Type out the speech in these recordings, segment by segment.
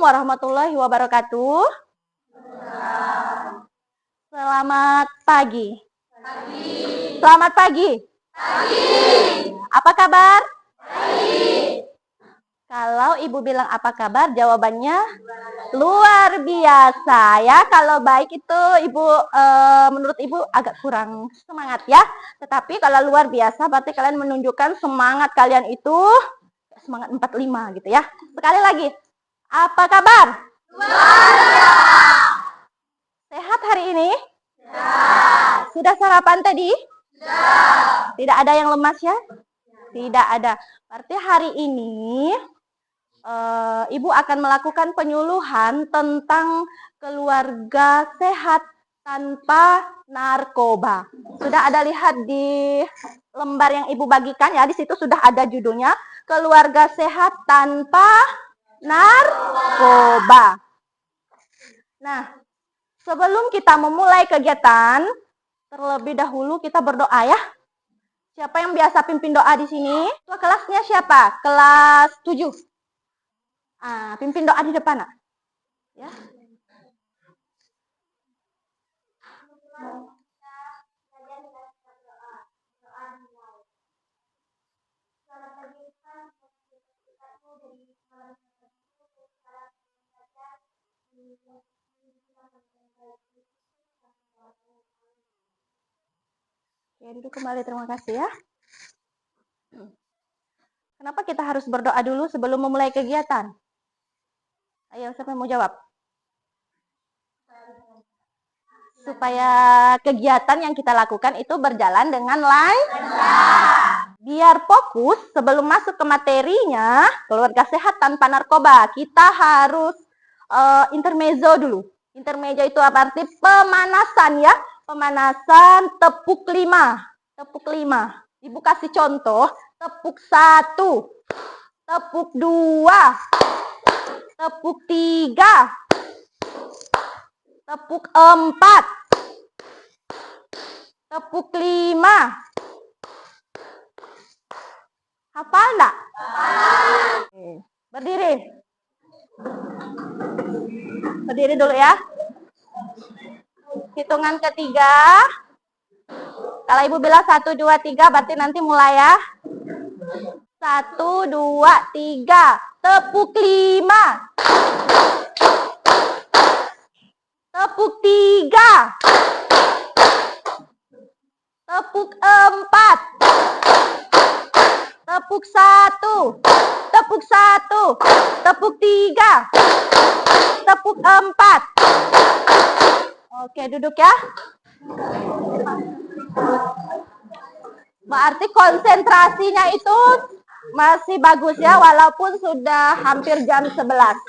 warahmatullahi wabarakatuh. Selamat pagi. Selamat pagi. Apa kabar? Baik. Kalau ibu bilang apa kabar, jawabannya luar biasa ya. Kalau baik itu ibu menurut ibu agak kurang semangat ya. Tetapi kalau luar biasa berarti kalian menunjukkan semangat kalian itu semangat 45 gitu ya. Sekali lagi. Apa kabar? Luar biasa. Sehat hari ini? Sudah sarapan tadi? Sudah. Tidak ada yang lemas ya? Tidak ada. Berarti hari ini ibu akan melakukan penyuluhan tentang keluarga sehat tanpa narkoba. Sudah ada lihat di lembar yang ibu bagikan ya, di situ sudah ada judulnya keluarga sehat tanpa narkoba. Nah, sebelum kita memulai kegiatan, terlebih dahulu kita berdoa ya. Siapa yang biasa pimpin doa di sini? Tua kelasnya siapa? Kelas 7. Pimpin doa di depan, nak. Ya. Ya, duduk kembali, terima kasih ya. Kenapa kita harus berdoa dulu sebelum memulai kegiatan? Ayo, siapa yang mau jawab? Supaya kegiatan yang kita lakukan itu berjalan dengan lancar. Biar fokus sebelum masuk ke materinya, keluarga sehat tanpa narkoba, kita harus intermezzo dulu. Intermezzo itu apa arti? Pemanasan ya. Pemanasan tepuk 5. Tepuk 5. Ibu kasih contoh, tepuk 1, tepuk 2, tepuk 3, tepuk 4, tepuk 5. Hafal enggak? Berdiri. Berdiri dulu ya. Hitungan ketiga. Kalau ibu bilang 1, 2, 3, berarti nanti mulai ya. 1, 2, 3. Tepuk 5. Tepuk 3. Tepuk 4. Tepuk 1. Tepuk 1. Tepuk 3. Tepuk 4. Oke, duduk ya. Berarti konsentrasinya itu masih bagus ya, walaupun sudah hampir jam 11.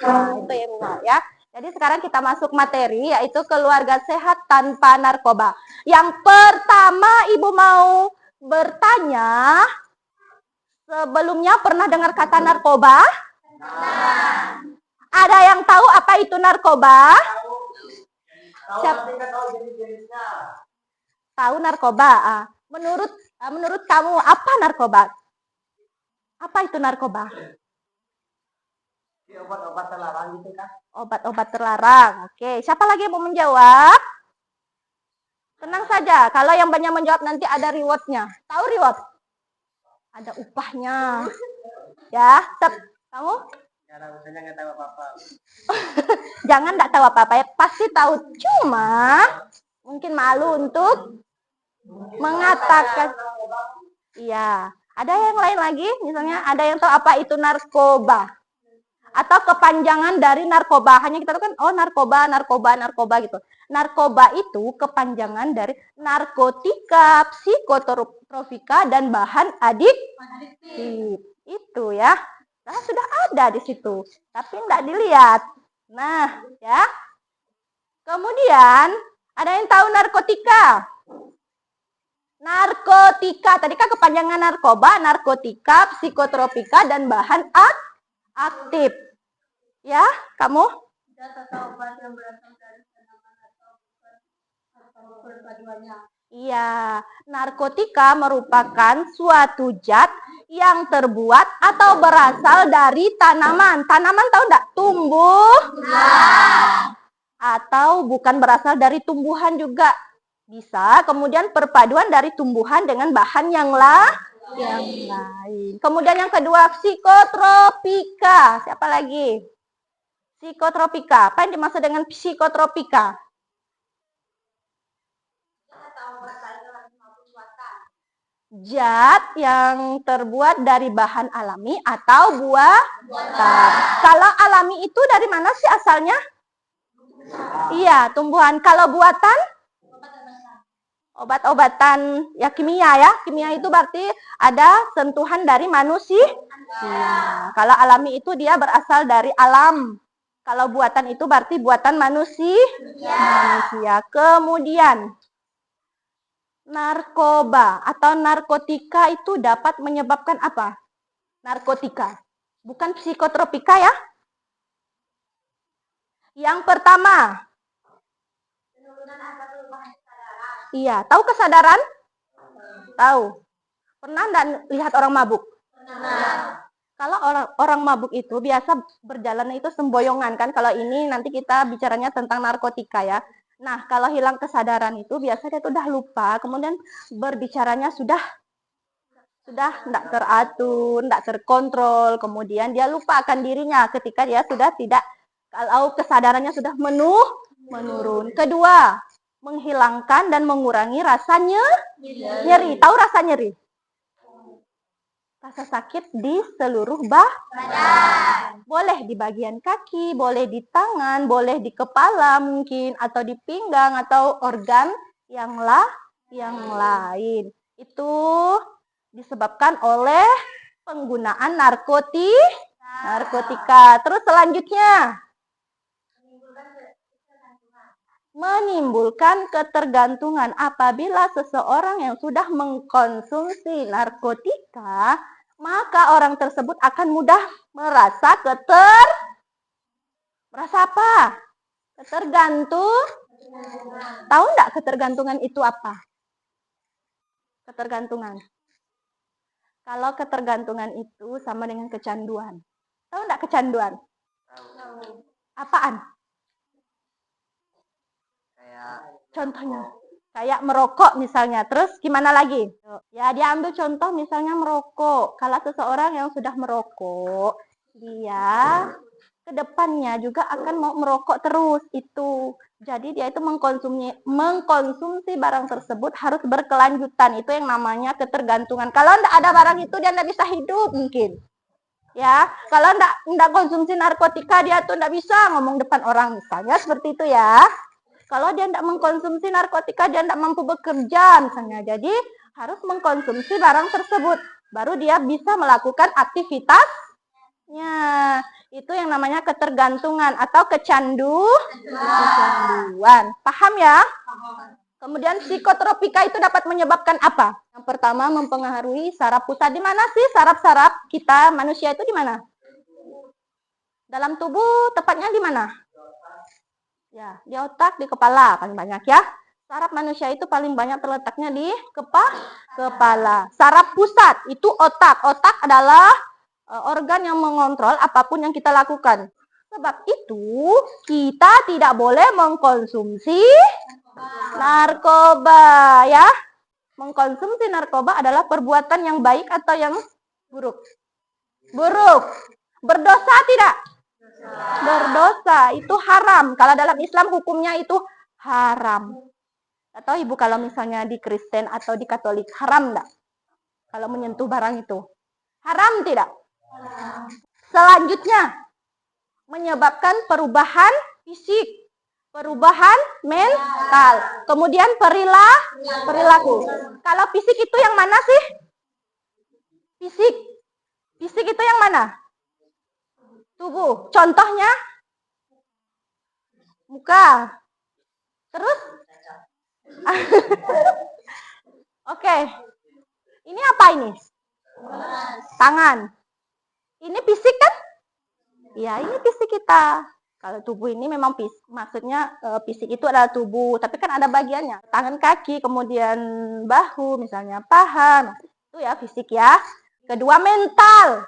Nah, itu ya. Jadi sekarang kita masuk materi, yaitu keluarga sehat tanpa narkoba. Yang pertama ibu mau bertanya, sebelumnya pernah dengar kata narkoba? Ada yang tahu apa itu narkoba? Tahu narkoba? Menurut kamu apa narkoba? Apa itu narkoba? Obat-obat terlarang gitu kan? Obat-obat terlarang. Oke, siapa lagi yang mau menjawab? Tenang saja, kalau yang banyak menjawab nanti ada rewardnya. Tahu reward? Ada upahnya. Ya, kamu? Nggak tahu apa-apa. Jangan nggak tahu apa-apa ya, pasti tahu. Cuma mungkin malu untuk mengatakan. Iya, ada yang lain lagi, misalnya ada yang tahu apa itu narkoba atau kepanjangan dari narkoba. Hanya kita tahu kan, oh narkoba, narkoba, narkoba gitu. Narkoba itu kepanjangan dari narkotika, psikotropika, dan bahan adiktif. Itu ya. Nah, sudah ada di situ, tapi enggak dilihat. Nah, ya. Kemudian, ada yang tahu narkotika? Narkotika, tadi kan kepanjangan narkoba, narkotika, psikotropika, dan bahan aktif. Ya, kamu? Iya, narkotika merupakan suatu zat yang terbuat atau berasal dari tanaman. Tanaman tahu enggak? Tumbuh. Atau bukan berasal dari tumbuhan juga. Bisa. Kemudian perpaduan dari tumbuhan dengan bahan yang lain. Kemudian yang kedua, psikotropika. Siapa lagi? Psikotropika. Apa yang dimaksud dengan psikotropika? Zat yang terbuat dari bahan alami atau buatan. Kalau alami itu dari mana sih asalnya? Iya, tumbuhan. Kalau buatan? Obat-obatan ya kimia ya. Kimia itu berarti ada sentuhan dari manusia. Kalau alami itu dia berasal dari alam. Kalau buatan itu berarti buatan manusia. Kemudian narkoba atau narkotika itu dapat menyebabkan apa? Narkotika. Bukan psikotropika ya. Yang pertama. Iya, tahu kesadaran? Tahu. Pernah enggak lihat orang mabuk? Pernah. Kalau orang mabuk itu biasa berjalan itu semboyongan kan. Kalau ini nanti kita bicaranya tentang narkotika ya. Nah, kalau hilang kesadaran itu biasanya dia udah lupa, kemudian berbicaranya sudah tidak teratur, tidak terkontrol, kemudian dia lupa akan dirinya ketika dia sudah tidak, kalau kesadarannya sudah menurun. Kedua, menghilangkan dan mengurangi rasanya nyeri. Tahu rasa nyeri? Rasa sakit di seluruh badan. Boleh di bagian kaki, boleh di tangan, boleh di kepala mungkin, atau di pinggang, atau organ yang lain. Itu disebabkan oleh penggunaan narkotika. Terus selanjutnya, menimbulkan ketergantungan. Apabila seseorang yang sudah mengkonsumsi narkotika, maka orang tersebut akan mudah merasa merasa apa? Ketergantung. Tahu enggak ketergantungan itu apa? Ketergantungan. Kalau ketergantungan itu sama dengan kecanduan. Tahu enggak kecanduan? Apaan? Contohnya, kayak merokok misalnya. Terus gimana lagi? Ya, dia ambil contoh misalnya merokok. Kalau seseorang yang sudah merokok, dia kedepannya juga akan mau merokok terus itu. Jadi dia itu mengkonsumsi barang tersebut harus berkelanjutan. Itu yang namanya ketergantungan. Kalau tidak ada barang itu dia tidak bisa hidup mungkin. Ya, kalau tidak konsumsi narkotika dia tuh tidak bisa ngomong depan orang misalnya seperti itu ya. Kalau dia tidak mengkonsumsi narkotika, dia tidak mampu bekerja misalnya. Jadi harus mengkonsumsi barang tersebut. Baru dia bisa melakukan aktivitasnya. Itu yang namanya ketergantungan atau kecanduan. Paham ya? Kemudian psikotropika itu dapat menyebabkan apa? Yang pertama mempengaruhi saraf pusat. Di mana sih saraf-saraf kita manusia itu di mana? Dalam tubuh, tepatnya di mana? Ya, di otak, di kepala paling banyak ya. Saraf manusia itu paling banyak terletaknya di kepala. Saraf pusat itu otak. Otak adalah organ yang mengontrol apapun yang kita lakukan. Sebab itu kita tidak boleh mengkonsumsi narkoba ya. Mengkonsumsi narkoba adalah perbuatan yang baik atau yang buruk? Buruk. Berdosa tidak? Berdosa, itu haram. Kalau dalam Islam hukumnya itu haram. Atau ibu kalau misalnya di Kristen atau di Katolik, haram enggak? Kalau menyentuh barang itu. Haram tidak? Selanjutnya, menyebabkan perubahan fisik, perubahan mental, kemudian perilaku. Kalau fisik itu yang mana sih? Fisik itu yang mana? Tubuh. Contohnya? Muka. Terus? Oke. Ini apa ini? Tangan. Ini fisik kan? Ya, ini fisik kita. Kalau tubuh ini memang fisik. Maksudnya fisik itu adalah tubuh. Tapi kan ada bagiannya. Tangan, kaki, kemudian bahu, misalnya paha. Itu ya fisik ya. Kedua, mental.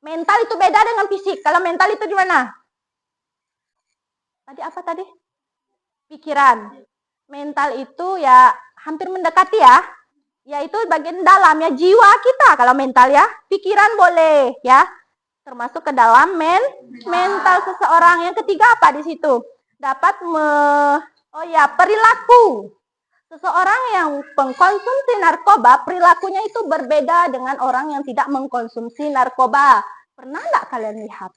Mental itu beda dengan fisik. Kalau mental itu gimana? Tadi apa tadi? Pikiran. Mental itu ya hampir mendekati ya. Yaitu bagian dalam ya, jiwa kita kalau mental ya. Pikiran boleh ya. Termasuk ke dalam mental seseorang. Yang ketiga apa di situ? Dapat perilaku. Seseorang yang mengkonsumsi narkoba, perilakunya itu berbeda dengan orang yang tidak mengkonsumsi narkoba. Pernah enggak kalian lihat?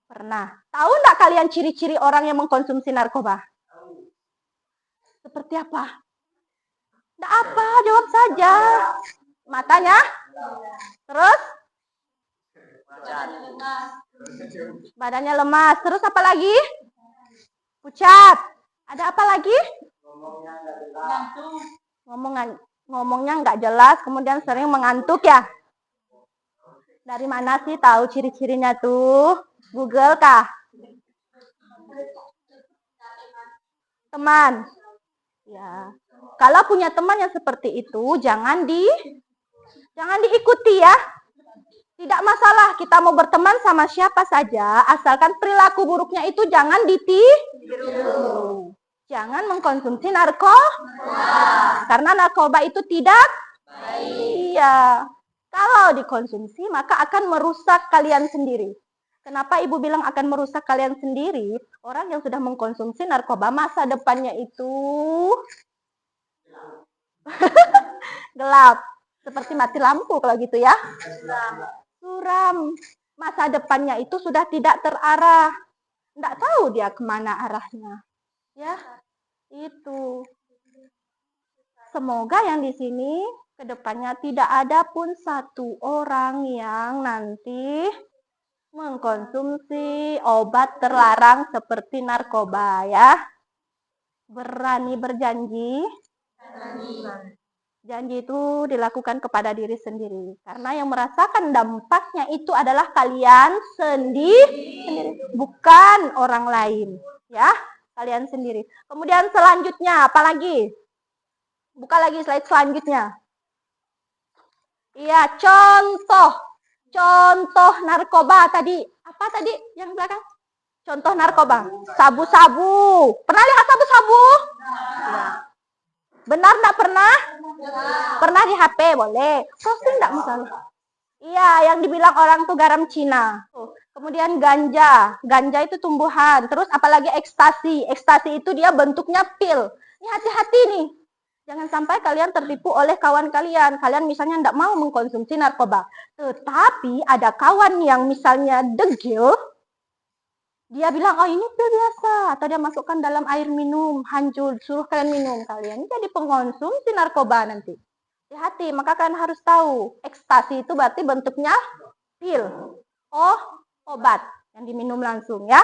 Pernah. Tahu enggak kalian ciri-ciri orang yang mengkonsumsi narkoba? Seperti apa? Enggak apa, jawab saja. Matanya? Terus? Badannya lemas. Terus apa lagi? Pucat. Ada apa lagi? Ngomongnya nggak jelas, kemudian sering mengantuk ya. Dari mana sih tahu ciri-cirinya tuh? Google kah? Teman. Ya. Kalau punya teman yang seperti itu, jangan diikuti ya. Tidak masalah kita mau berteman sama siapa saja, asalkan perilaku buruknya itu jangan ditiru. Jangan mengkonsumsi narkoba. Karena narkoba itu tidak baik. Iya. Kalau dikonsumsi maka akan merusak kalian sendiri. Kenapa ibu bilang akan merusak kalian sendiri? Orang yang sudah mengkonsumsi narkoba masa depannya itu gelap. Seperti mati lampu kalau gitu ya. Suram. Masa depannya itu sudah tidak terarah. Tidak tahu dia kemana arahnya. Ya, itu. Semoga yang di sini kedepannya tidak ada pun satu orang yang nanti mengkonsumsi obat terlarang seperti narkoba ya. Berani berjanji? Janji itu dilakukan kepada diri sendiri. Karena yang merasakan dampaknya itu adalah kalian sendiri. Bukan orang lain. Ya, kalian sendiri. Kemudian selanjutnya, apa lagi? Buka lagi slide selanjutnya. Iya, contoh. Contoh narkoba tadi. Apa tadi yang belakang? Contoh narkoba. Sabu-sabu. Pernah lihat sabu-sabu? Benar enggak pernah? Pernah di HP boleh. Posting enggak masalah. Iya, yang dibilang orang tuh garam Cina. Kemudian ganja. Ganja itu tumbuhan. Terus apalagi ekstasi. Ekstasi itu dia bentuknya pil. Ini hati-hati nih. Jangan sampai kalian tertipu oleh kawan kalian. Kalian misalnya enggak mau mengkonsumsi narkoba. Tetapi ada kawan yang misalnya degil. Dia bilang, oh ini pil biasa. Atau dia masukkan dalam air minum, hancur, suruh kalian minum. Kalian jadi pengkonsumsi narkoba nanti. Hati-hati, maka kalian harus tahu. Ekstasi itu berarti bentuknya pil. Oh, obat yang diminum langsung ya.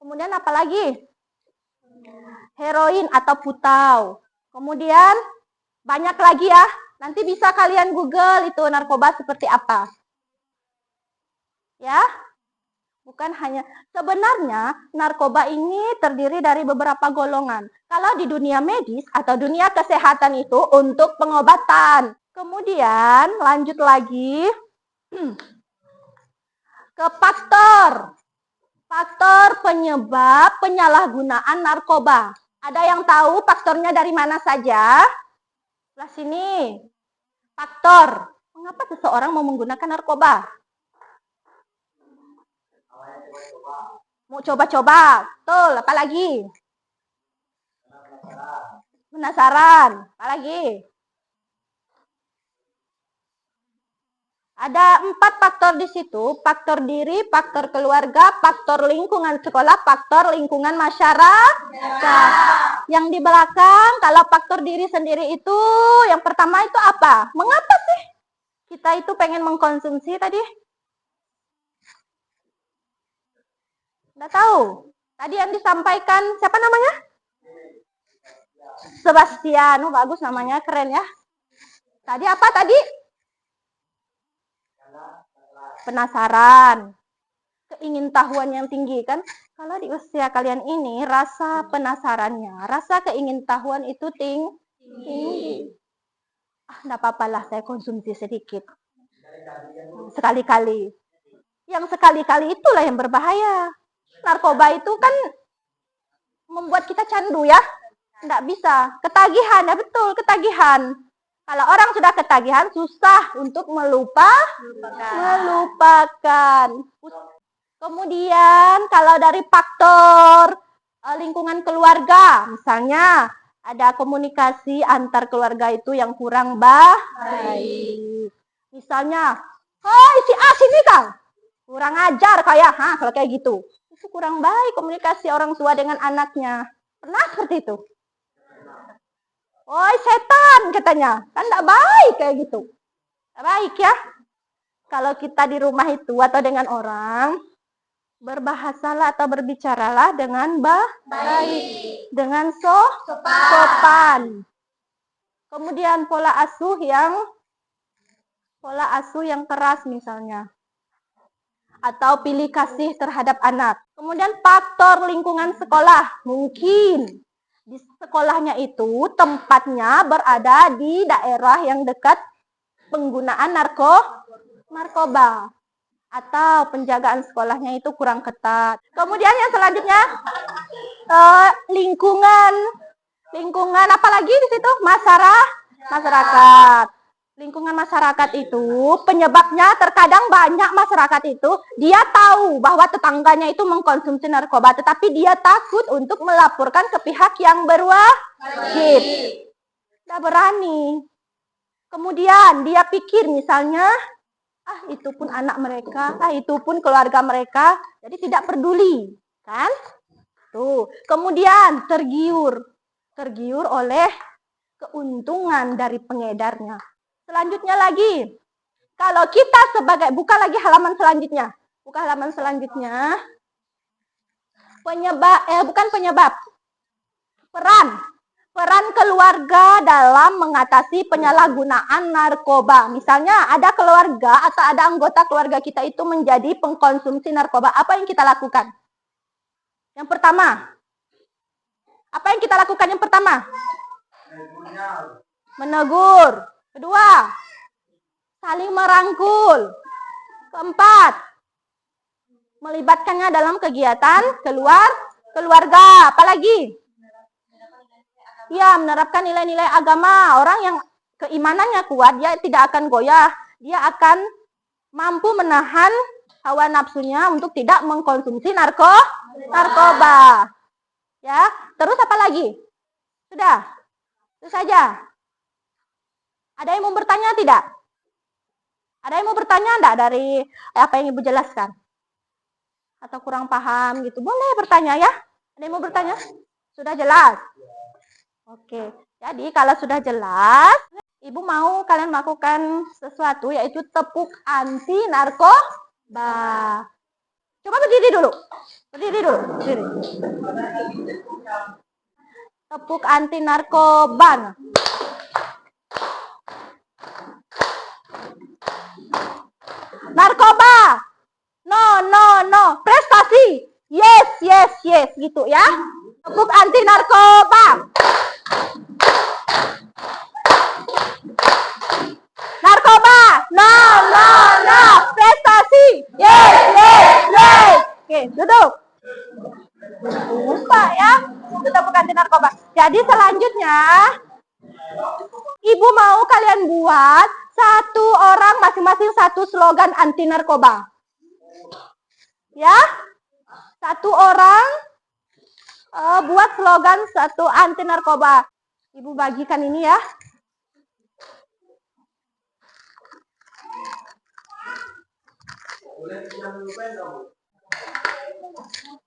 Kemudian apa lagi? Heroin atau putau. Kemudian banyak lagi ya. Nanti bisa kalian Google itu narkoba seperti apa. Ya. Bukan hanya, sebenarnya narkoba ini terdiri dari beberapa golongan. Kalau di dunia medis atau dunia kesehatan itu untuk pengobatan. Kemudian lanjut lagi ke faktor. Faktor penyebab penyalahgunaan narkoba. Ada yang tahu faktornya dari mana saja? Sebelah sini. Faktor. Mengapa seseorang mau menggunakan narkoba? Mau coba-coba. Betul, apa lagi? Penasaran. Apa lagi? Ada 4 faktor di situ. Faktor diri, faktor keluarga, faktor lingkungan sekolah, faktor lingkungan masyarakat. Yang di belakang, kalau faktor diri sendiri itu, yang pertama itu apa? Mengapa sih kita itu pengen mengkonsumsi tadi? Nggak tahu. Tadi yang disampaikan, siapa namanya? Sebastian. Oh, bagus namanya, keren ya. Tadi apa tadi? Penasaran. Keingintahuan yang tinggi kan? Kalau di usia kalian ini, rasa penasarannya, rasa keingintahuan itu tinggi. Enggak apa-apalah saya konsumsi sedikit. Sekali-kali. Yang sekali-kali itulah yang berbahaya. Narkoba itu kan membuat kita candu ya. Enggak bisa. Ketagihan, ya betul, ketagihan. Kalau orang sudah ketagihan, susah untuk melupakan. Kemudian kalau dari faktor lingkungan keluarga, misalnya ada komunikasi antar keluarga itu yang kurang baik. Misalnya, "Hai si A sini kang, kurang ajar kayak, kalau kayak gitu. Itu kurang baik komunikasi orang tua dengan anaknya. Pernah seperti itu? "Oi setan," katanya. Kan enggak baik kayak gitu. Enggak baik ya. Kalau kita di rumah itu atau dengan orang, berbahasalah atau berbicaralah dengan baik. Dengan sopan. Kemudian pola asuh yang keras misalnya. Atau pilih kasih terhadap anak. Kemudian faktor lingkungan sekolah. Mungkin di sekolahnya itu tempatnya berada di daerah yang dekat penggunaan narkoba. Atau penjagaan sekolahnya itu kurang ketat. Kemudian yang selanjutnya lingkungan apalagi di situ? Masyarakat. Lingkungan masyarakat itu penyebabnya terkadang banyak masyarakat itu dia tahu bahwa tetangganya itu mengkonsumsi narkoba, tetapi dia takut untuk melaporkan ke pihak yang berwajib. Tidak berani. Kemudian dia pikir misalnya, itu pun anak mereka, itu pun keluarga mereka, jadi tidak peduli, kan? Tuh. Kemudian tergiur oleh keuntungan dari pengedarnya. Selanjutnya lagi, kalau kita buka lagi halaman selanjutnya. Buka halaman selanjutnya. Peran keluarga dalam mengatasi penyalahgunaan narkoba. Misalnya ada keluarga atau ada anggota keluarga kita itu menjadi pengkonsumsi narkoba. Apa yang kita lakukan? Yang pertama. Apa yang kita lakukan yang pertama? Menegur. Kedua, saling merangkul. Keempat, melibatkannya dalam kegiatan keluarga. Apalagi? Ya, menerapkan nilai-nilai agama. Orang yang keimanannya kuat, dia tidak akan goyah. Dia akan mampu menahan hawa nafsunya untuk tidak mengkonsumsi narkoba. Ya, terus apa lagi? Sudah? Itu saja. Ada yang mau bertanya tidak? Ada yang mau bertanya enggak dari apa yang Ibu jelaskan? Atau kurang paham gitu? Boleh bertanya ya. Ada yang mau bertanya? Sudah jelas? Oke. Jadi kalau sudah jelas, Ibu mau kalian melakukan sesuatu yaitu tepuk anti narkoba. Coba berdiri dulu. Berdiri. Tepuk anti narkoba. Narkoba. No. Prestasi. Yes. Gitu ya. Tepuk anti narkoba. Narkoba. No. Prestasi. Yes. Oke, duduk. Lupa ya. Itu tepuk anti narkoba. Jadi selanjutnya Ibu mau kalian buat satu orang masing-masing satu slogan anti narkoba. Ya? Satu orang buat slogan satu anti narkoba. Ibu bagikan ini ya.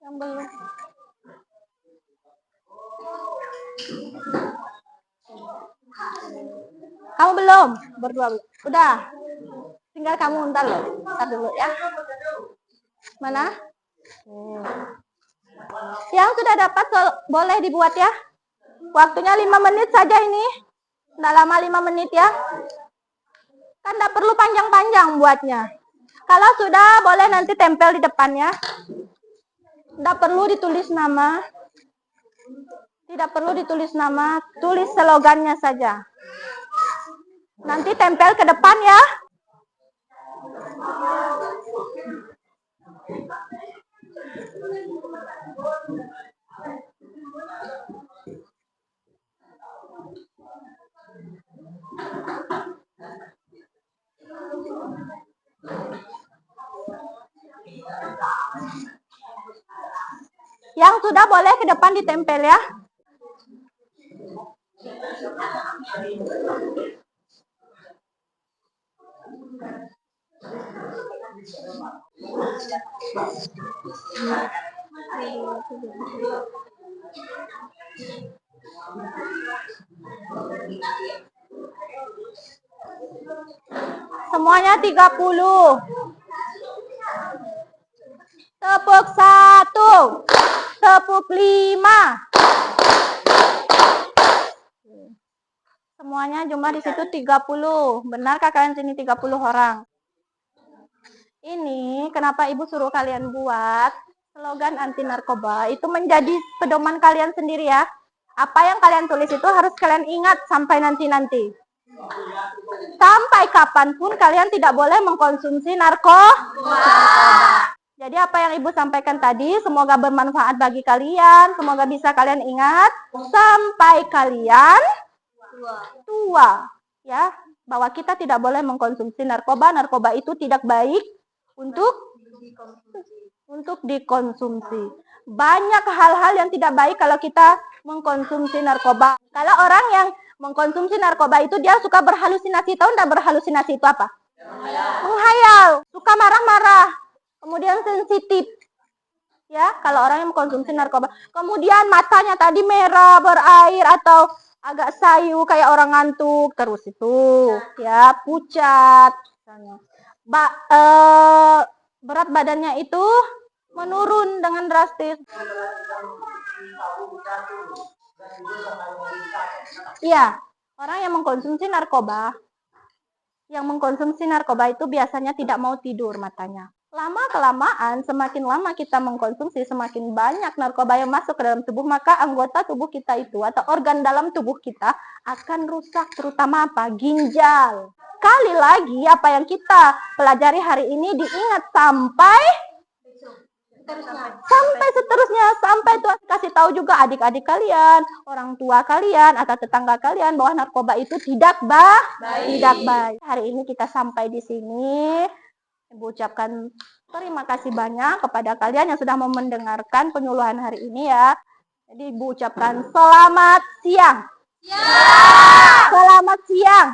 Yang belum. Kamu belum? Berdua belum? Udah. Tinggal kamu ntar dulu ya. Mana? Yang sudah dapat boleh dibuat ya. Waktunya 5 menit saja ini. Nggak lama 5 menit ya. Kan nggak perlu panjang-panjang buatnya. Kalau sudah boleh nanti tempel di depannya. Nggak perlu ditulis nama. Tidak perlu ditulis nama, tulis slogannya saja. Nanti tempel ke depan ya. Yang sudah boleh ke depan ditempel ya. Semuanya 30. Tepuk 1. Tepuk 5. Semuanya jumlah di situ 30. Benarkah kalian sini 30 orang? Ini kenapa Ibu suruh kalian buat slogan anti narkoba itu menjadi pedoman kalian sendiri ya. Apa yang kalian tulis itu harus kalian ingat sampai nanti-nanti. Sampai kapanpun kalian tidak boleh mengkonsumsi narkoba. Jadi apa yang Ibu sampaikan tadi semoga bermanfaat bagi kalian. Semoga bisa kalian ingat sampai kalian tua. Ya, bahwa kita tidak boleh mengkonsumsi narkoba. Narkoba itu tidak baik untuk dikonsumsi. Banyak hal-hal yang tidak baik kalau kita mengkonsumsi narkoba. Kalau orang yang mengkonsumsi narkoba itu dia suka berhalusinasi. Tahu enggak berhalusinasi itu apa? Menghayal, suka marah-marah, kemudian sensitif. Ya, kalau orang yang mengkonsumsi narkoba. Kemudian matanya tadi merah, berair atau agak sayu kayak orang ngantuk terus itu. Ya, pucat misalnya. Berat badannya itu menurun dengan drastis. Iya, orang yang mengkonsumsi narkoba itu biasanya tidak mau tidur matanya. Lama-kelamaan, semakin lama kita mengkonsumsi, semakin banyak narkoba yang masuk ke dalam tubuh, maka anggota tubuh kita itu atau organ dalam tubuh kita akan rusak, terutama apa? Ginjal. Sekali lagi, apa yang kita pelajari hari ini diingat sampai seterusnya, sampai Tuhan kasih tahu juga adik-adik kalian, orang tua kalian, atau tetangga kalian bahwa narkoba itu tidak baik. Hari ini kita sampai di sini. Ibu ucapkan terima kasih banyak kepada kalian yang sudah mau mendengarkan penyuluhan hari ini ya. Jadi Ibu ucapkan selamat siang. Selamat siang.